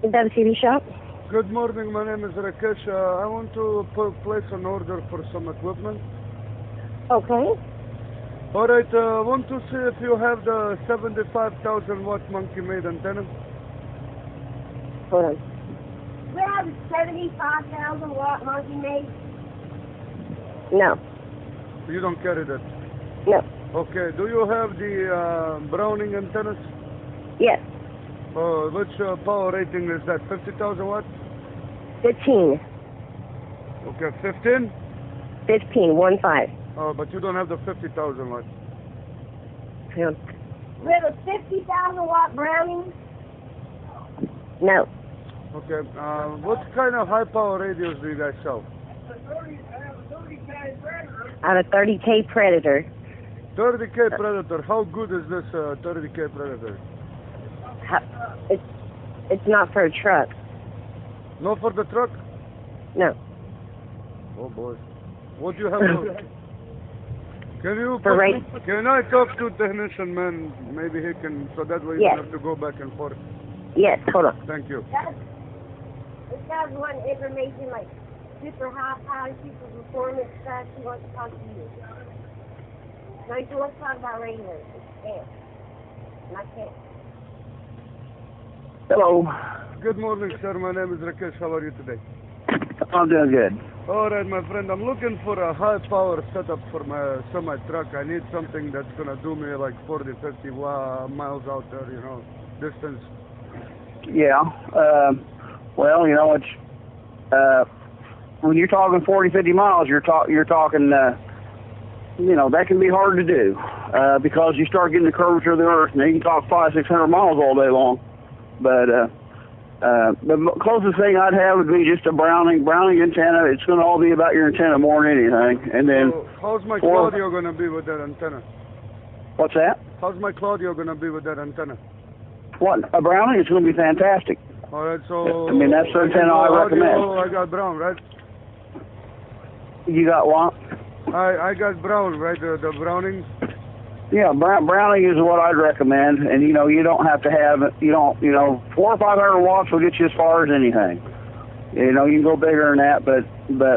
WCB shop? Good morning, my name is Rakish. I want to place an order for some equipment. Okay. Alright, I want to see if you have the 75,000 watt monkey made antenna. Hold on. We have a 75,000 watt monkey made. No. You don't carry that. No. Okay, do you have the Browning antennas? Yes. Which power rating is that? 50,000 watts? 15. Okay, 15? 15, 1-5. Oh, but you don't have the 50,000 watts. Yeah. We have a 50,000 watt Browning. No. Okay, what kind of high power radios do you guys sell? I have a 30K Predator. 30K Predator. How good is this 30K Predator? It's not for a truck. No for the truck? No. Oh boy. What do you have? Can I talk to technician man? Maybe he can, so that way you Yes. don't have to go back and forth. Yes, hold on. Thank you. This guy's wanting information like super high power, super performance stuff. He wants to talk to you. No, he wants to talk about radios. Yeah. And I can't. Hello. Good morning, sir. My name is Rakesh. How are you today? I'm doing good. All right, my friend. I'm looking for a high power setup for my semi truck. I need something that's gonna do me like 40, 50 miles out there, you know, distance. Yeah. Well, you know, when you're talking 40, 50 miles, you're talking, you know, that can be hard to do because you start getting the curvature of the earth, and you can talk 500, 600 miles all day long. But the closest thing I'd have would be just a Browning antenna. It's going to all be about your antenna more than anything. And then, so how's my Claudio going to be with that antenna? What's that? How's my Claudio going to be with that antenna? What, a Browning? It's going to be fantastic. All right, so I mean, that's the antenna I recommend. I got Brown, right? You got what? I got Brown, right? The Browning. Yeah, Browning is what I'd recommend, and you know, you don't have to have, you know, 400 or 500 watts will get you as far as anything. You know, you can go bigger than that, but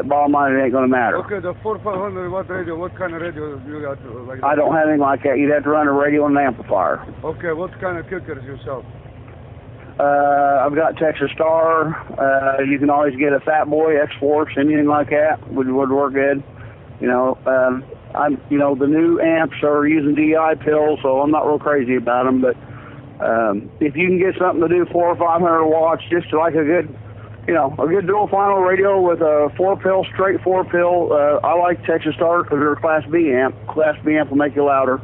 bottom line, it ain't going to matter. Okay, the 400 watt radio. What kind of radio you got? Like I don't have anything like that. You'd have to run a radio and an amplifier. Okay, what kind of kickers you sell? I've got Texas Star. You can always get a Fat Boy, X-Force, anything like that would work good. You know, you know, the new amps are using DI pills, so I'm not real crazy about them. But if you can get something to do 400 or 500 watts, just like a good, you know, a good dual final radio with a straight four pill. I like Texas Star because they're a Class B amp. Class B amp will make you louder,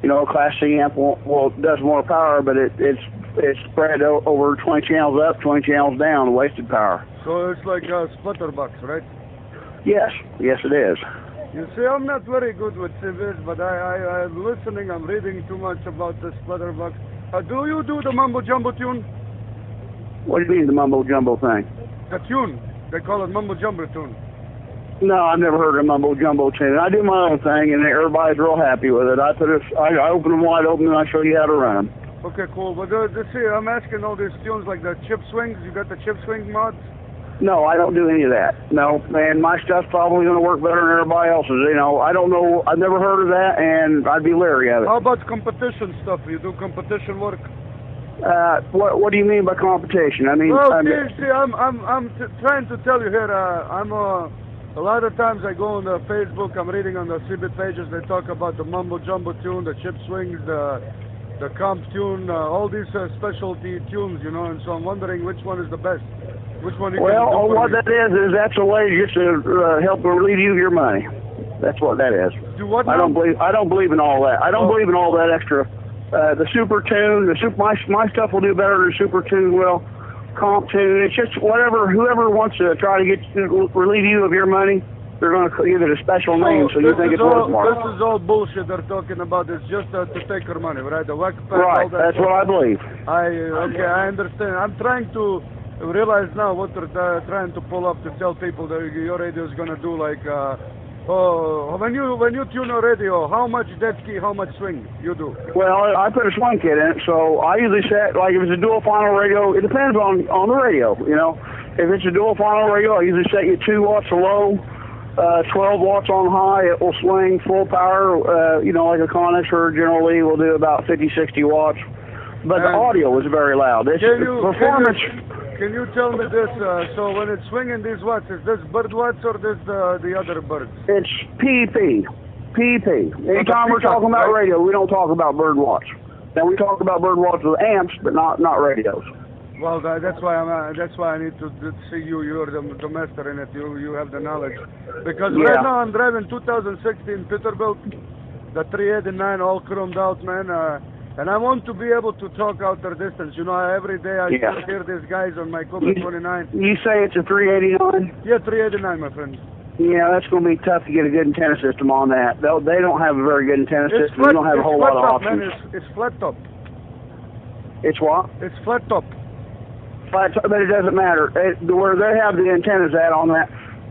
you know, Class C amp does more power, but it's spread over 20 channels up, 20 channels down, wasted power. So it's like a splitter box, right? Yes, it is. You see, I'm not very good with CVs, but I'm listening, I'm reading too much about the splitter box. Do you do the mumbo jumbo tune? What do you mean the mumbo jumbo thing? The tune. They call it mumbo jumbo tune. No, I've never heard of mumbo jumbo tune. I do my own thing, and everybody's real happy with it. I open them wide open, and I show you how to run them. Okay, cool. But see, I'm asking all these tunes like the chip swings. You got the chip swing mods? No, I don't do any of that. No, man, my stuff's probably going to work better than everybody else's. You know, I don't know. I've never heard of that, and I'd be leery of it. How about competition stuff? You do competition work? What do you mean by competition? I mean, well, see, I'm trying to tell you here. A lot of times I go on the Facebook. I'm reading on the CB pages. They talk about the mumbo jumbo tune, the chip swings, the comp tune, all these specialty tunes, you know. And so I'm wondering which one is the best. Which one? Well, what that is that's a way just to help relieve you of your money. That's what that is. Do what now? I don't believe in all that. I don't believe in all that extra. The super tune, my stuff will do better than super tune will. Comp tune, it's just whoever wants to try to relieve you of your money, they're going to give it a special name, so you think it's worth more. This is all bullshit they're talking about. It's just to take our money, right? The whack pack, right, all that that's what I believe. Okay, I understand. I'm trying to realize now what they're trying to pull up to tell people that your radio is going to do like When you tune a radio, how much dead key, how much swing you do? Well, I put a swing kit in it, so I usually set, like if it's a dual final radio, it depends on the radio, you know. If it's a dual final radio, I usually set you 2 watts low, 12 watts on high. It will swing full power, you know, like a Connex or a General Lee will do about 50, 60 watts. But the audio is very loud. It's performance. Can you tell me this? So when it's swinging these watts, is this bird watts or this the other birds? It's PEP. PEP. Anytime we're talking about radio, we don't talk about bird watts. Now we talk about bird watts with amps, but not radios. Well, that's why I need to see you. You're the master in it. You have the knowledge. Because right now I'm driving 2016 Peterbilt, the 389 all chromed out, man. And I want to be able to talk out their distance. You know, every day I hear these guys on my Cobra 29. You say it's a 389? Yeah, 389, my friend. Yeah, that's going to be tough to get a good antenna system on that. They don't have a very good antenna system. Flat, they don't have a whole lot of options. Man. It's flat top. It's what? It's flat top. Flat top, but it doesn't matter. Where they have the antennas at on that,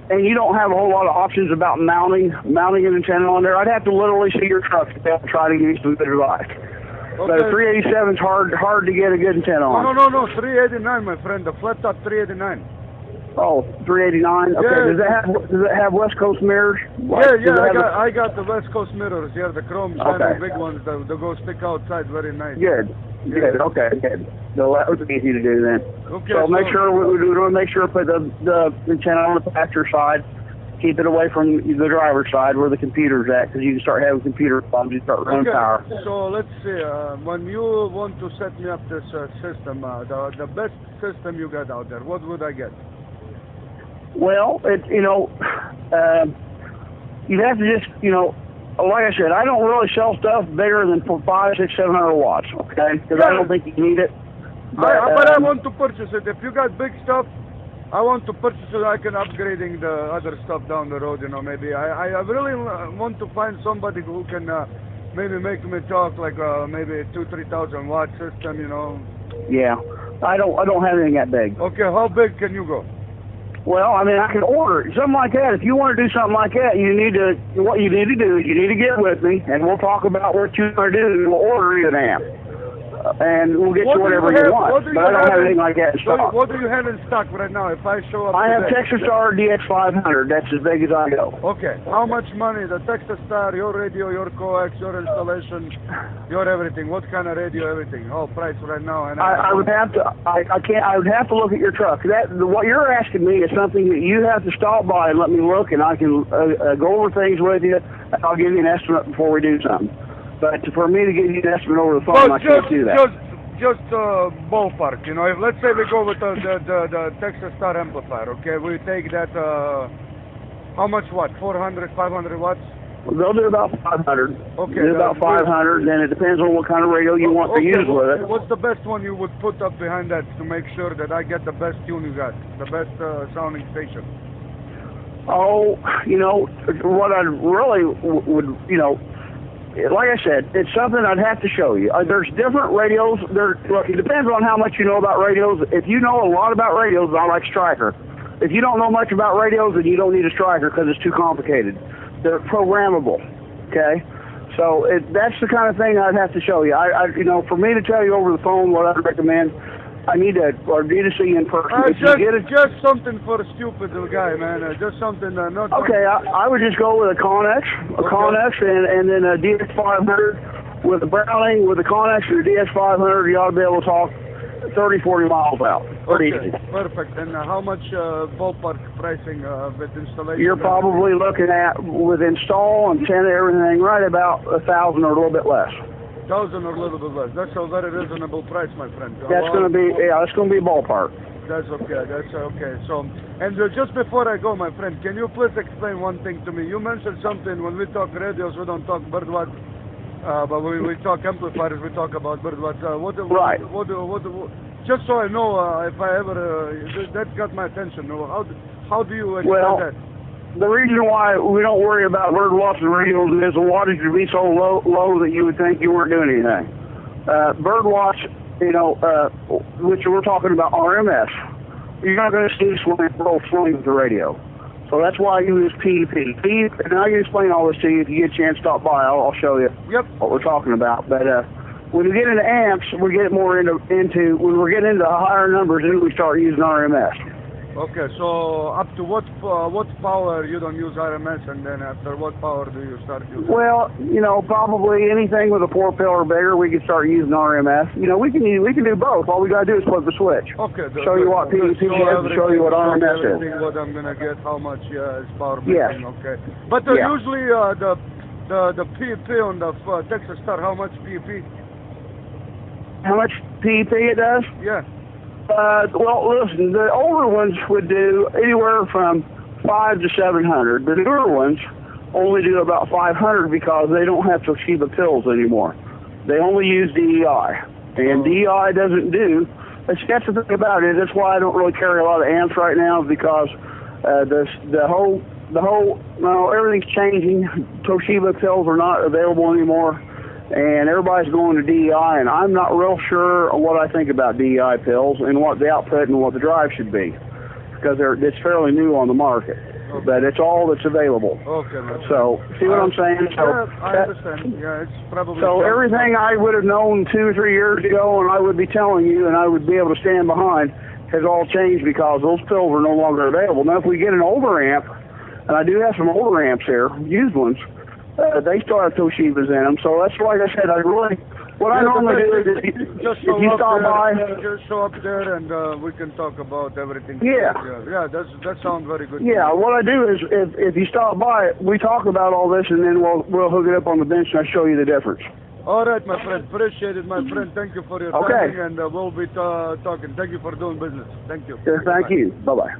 and you don't have a whole lot of options about mounting an antenna on there. I'd have to literally see your truck to try to give you some good advice. Okay. But 387 is hard to get a good antenna on. No, 389, my friend. The flat top 389. Oh, 389. Okay. Yeah. Does it have West Coast mirrors? I got the West Coast mirrors. Yeah, the chrome shining big ones that go stick outside. Very nice. Good. Okay. Good. So that was easy to do then. Okay. So make sure we put the antenna on the passenger side. Keep it away from the driver's side where the computer's at, because you can start having computer problems. You start running power. So let's see. When you want to set me up this system, the best system you got out there, what would I get? Well, you'd have to just, like I said, I don't really sell stuff bigger than 500, 600, 700 watts, okay? Because I don't think you need it. But I want to purchase it. If you got big stuff, I want to purchase it. I can upgrading the other stuff down the road. Maybe I really want to find somebody who can maybe make me talk like maybe 2,000-3,000 watt system. Yeah, I don't have anything that big. Okay, how big can you go? Well, I mean, I can order it. Something like that. If you want to do something like that, what you need to do is you need to get with me, and we'll talk about what you want to do, and we'll order you an amp. And we'll get you whatever you want. But I don't have anything like that in stock. What do you have in stock right now if I show up I have today? Texas Star DX500. That's as big as I go. Okay. How much money? The Texas Star, your radio, your coax, your installation, your everything. What kind of radio, everything? All price right now. And I would have to. I would have to look at your truck. What you're asking me is something that you have to stop by and let me look, and I can go over things with you. And I'll give you an estimate before we do something. But for me to give you an estimate over the phone, I can't do that. Just ballpark, If, let's say we go with the Texas Star amplifier, okay? We take that, how much watt? 400, 500 watts? Well, they'll do about 500. Okay. Do about 500, then it depends on what kind of radio you want to use with it. What's the best one you would put up behind that to make sure that I get the best tune you got, the best sounding station? Oh, what I really would, like I said, it's something I'd have to show you. There's different radios. Look, it depends on how much you know about radios. If you know a lot about radios, I like Striker. If you don't know much about radios, then you don't need a Striker because it's too complicated. They're programmable, okay? So that's the kind of thing I'd have to show you. For me to tell you over the phone what I'd recommend, I need to see you in person. Just something for a stupid guy, man. Just something not. Okay, I would just go with a Connex, and then a DX500 with a Browning, with a Connex and a DX500. You ought to be able to talk 30, 40 miles out. Pretty easy. Perfect. And how much ballpark pricing with installation? You're probably looking at, with install and antenna, everything, right about $1,000 or a little bit less. 1,000 or a little bit less. That's a very reasonable price, my friend. That's going to be ballpark. That's okay. So, and just before I go, my friend, can you please explain one thing to me? You mentioned something when we talk radios, we don't talk bird watts, but when we talk amplifiers, we talk about bird watts. Right. Just so I know if I ever that got my attention. How do you explain that? The reason why we don't worry about bird watts and radios is the wattage would be so low that you would think you weren't doing anything. Bird watts, which we're talking about RMS, you're not going to see swing with the radio. So that's why I use PEP. And I can explain all this to you if you get a chance to stop by. I'll show you Yep. what we're talking about. But when we get into amps, we get more into when we're getting into higher numbers, then we start using RMS. Okay, so up to what power you don't use RMS, and then after what power do you start using? Well, probably anything with a 4-pill or bigger, we can start using RMS. We can do both. All we gotta do is flip the switch. Okay. Show you what PEP is and show you what RMS is. What I'm gonna get, how much is power Yes. making? Okay. But Yeah. usually the PEP on the Texas Star, how much PEP? How much PEP it does? Yeah. Well, listen, the older ones would do anywhere from 500 to 700. The newer ones only do about 500 because they don't have Toshiba pills anymore. They only use DEI. And DEI doesn't do, that's the thing about it. That's why I don't really carry a lot of amps right now, because everything's changing. Toshiba pills are not available anymore. And everybody's going to DEI, and I'm not real sure what I think about DEI pills and what the output and what the drive should be, because it's fairly new on the market. Okay. But it's all that's available. Okay, man. So, see what I'm saying? So, yeah, I understand. Yeah, it's probably... So everything I would have known 2 or 3 years ago, and I would be telling you, and I would be able to stand behind, has all changed because those pills are no longer available. Now, if we get an older amp, and I do have some older amps here, used ones, they still have Toshibas in them. So that's like I said, what I normally do is if you stop by... Just show up there and we can talk about everything. Yeah. Yeah, that sounds very good. Yeah, what I do is if you stop by, we talk about all this, and then we'll hook it up on the bench and I'll show you the difference. All right, my friend. Appreciate it, my friend. Thank you for your time, and we'll be talking. Thank you for doing business. Thank you. Thank you. Bye-bye.